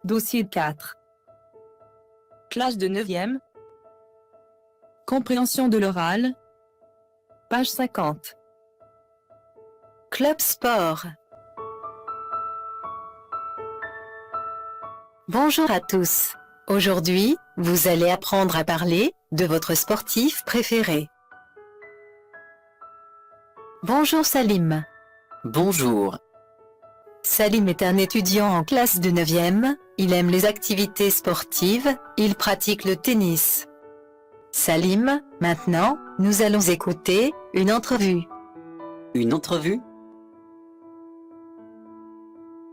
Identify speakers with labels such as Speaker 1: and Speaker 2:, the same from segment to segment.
Speaker 1: Dossier 4. Classe de 9e. Compréhension de l'oral. Page 50.
Speaker 2: Club Sport. Bonjour à tous. Aujourd'hui, vous allez apprendre à parler de votre sportif préféré. Bonjour Salim.
Speaker 3: Bonjour.
Speaker 2: Salim est un étudiant en classe de 9e, il aime les activités sportives, il pratique le tennis. Salim, maintenant, nous allons écouter une entrevue.
Speaker 3: Une entrevue?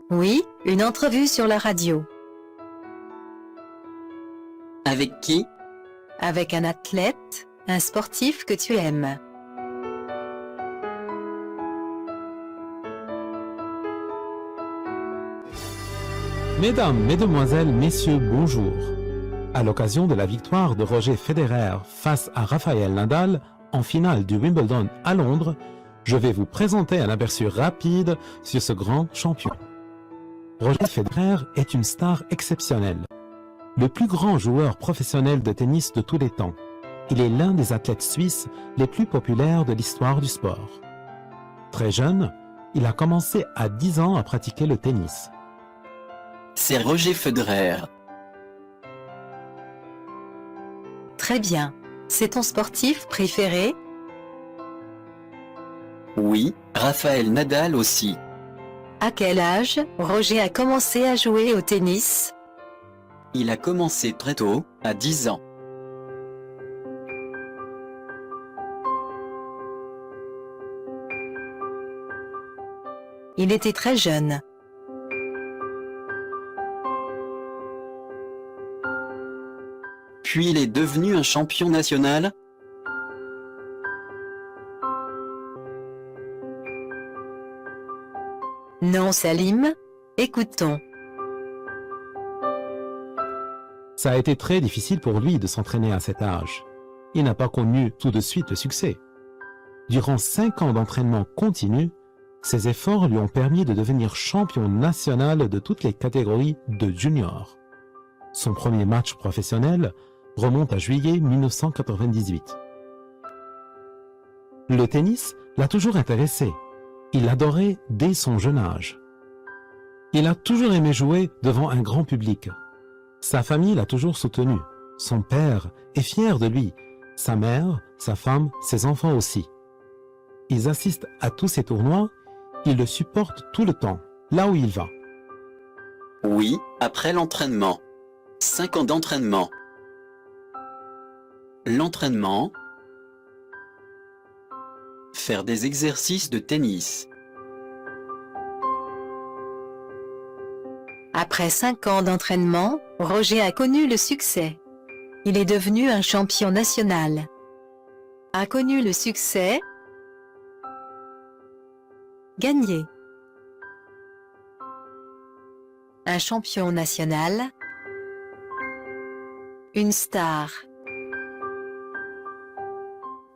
Speaker 2: Oui, une entrevue sur la radio.
Speaker 3: Avec qui?
Speaker 2: Avec un athlète, un sportif que tu aimes.
Speaker 4: Mesdames, Mesdemoiselles, Messieurs, bonjour. À l'occasion de la victoire de Roger Federer face à Rafael Nadal en finale du Wimbledon à Londres, je vais vous présenter un aperçu rapide sur ce grand champion. Roger Federer est une star exceptionnelle. Le plus grand joueur professionnel de tennis de tous les temps. Il est l'un des athlètes suisses les plus populaires de l'histoire du sport. Très jeune, il a commencé à 10 ans à pratiquer le tennis.
Speaker 3: C'est Roger Federer.
Speaker 2: Très bien. C'est ton sportif préféré?
Speaker 3: Oui, Rafael Nadal aussi.
Speaker 2: À quel âge Roger a commencé à jouer au tennis?
Speaker 3: Il a commencé très tôt, à 10 ans.
Speaker 2: Il était très jeune.
Speaker 3: Puis il est devenu un champion national?
Speaker 2: Non Salim, écoutons.
Speaker 4: Ça a été très difficile pour lui de s'entraîner à cet âge. Il n'a pas connu tout de suite le succès. Durant 5 ans d'entraînement continu, ses efforts lui ont permis de devenir champion national de toutes les catégories de junior. Son premier match professionnel remonte à juillet 1998. Le tennis l'a toujours intéressé. Il l'adorait dès son jeune âge. Il a toujours aimé jouer devant un grand public. Sa famille l'a toujours soutenu. Son père est fier de lui. Sa mère, sa femme, ses enfants aussi. Ils assistent à tous ces tournois. Ils le supportent tout le temps, là où il va.
Speaker 3: Oui, après l'entraînement. 5 ans d'entraînement. L'entraînement. Faire des exercices de tennis.
Speaker 2: Après 5 ans d'entraînement, Roger a connu le succès. Il est devenu un champion national. A connu le succès. Gagné. Un champion national. Une star.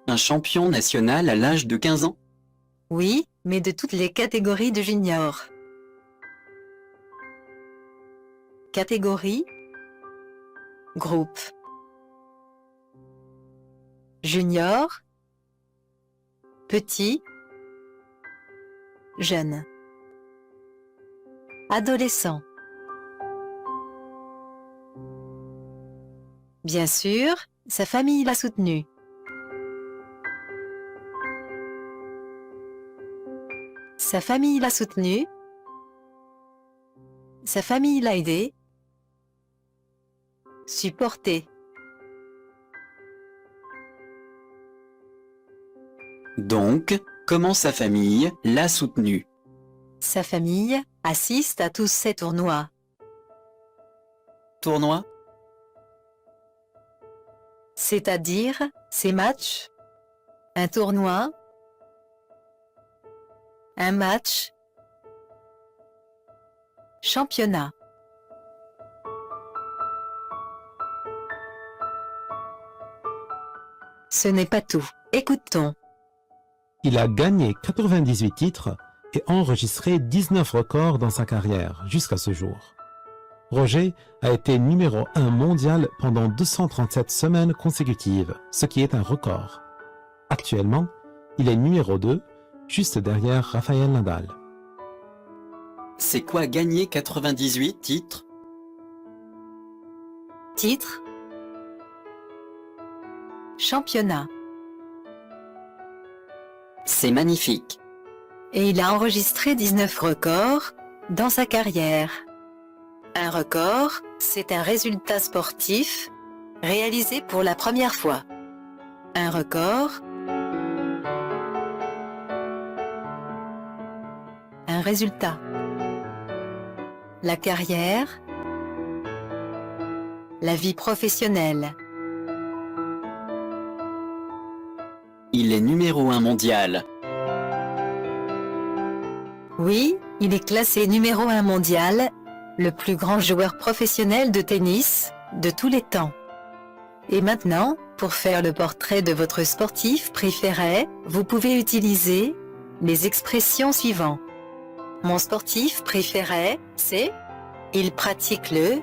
Speaker 3: Un champion national à l'âge de 15 ans?
Speaker 2: Oui, mais de toutes les catégories de junior. Catégorie. Groupe. Junior. Petit. Jeune. Adolescent. Bien sûr, sa famille l'a soutenu. Sa famille l'a soutenu. Sa famille l'a aidé. Supporté.
Speaker 3: Donc, comment sa famille l'a soutenu?
Speaker 2: Sa famille assiste à tous ces tournois.
Speaker 3: Tournoi?
Speaker 2: C'est-à-dire ces matchs. Un tournoi. Un match. Championnat. Ce n'est pas tout. Écoutons.
Speaker 4: Il a gagné 98 titres et enregistré 19 records dans sa carrière jusqu'à ce jour. Roger a été numéro 1 mondial pendant 237 semaines consécutives, ce qui est un record. Actuellement, il est numéro 2, juste derrière Rafael Nadal.
Speaker 3: C'est quoi gagner 98 titres?
Speaker 2: Titre. Championnat.
Speaker 3: C'est magnifique.
Speaker 2: Et il a enregistré 19 records dans sa carrière. Un record, c'est un résultat sportif réalisé pour la première fois. Un record. Un résultat. La carrière. La vie professionnelle.
Speaker 3: Il est numéro 1 mondial.
Speaker 2: Oui, il est classé numéro 1 mondial, le plus grand joueur professionnel de tennis de tous les temps. Et maintenant, pour faire le portrait de votre sportif préféré, vous pouvez utiliser les expressions suivantes. Mon sportif préféré, c'est « il pratique le ».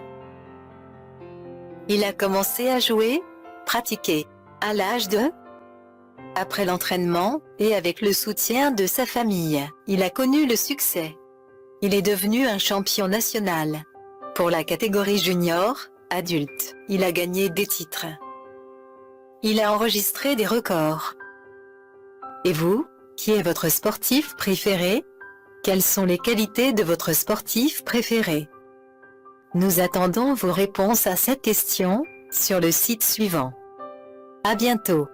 Speaker 2: Il a commencé à jouer, pratiquer, à l'âge de. Après l'entraînement, et avec le soutien de sa famille, il a connu le succès. Il est devenu un champion national. Pour la catégorie junior, adulte, il a gagné des titres. Il a enregistré des records. Et vous, qui est votre sportif préféré? Quelles sont les qualités de votre sportif préféré? Nous attendons vos réponses à cette question sur le site suivant. À bientôt.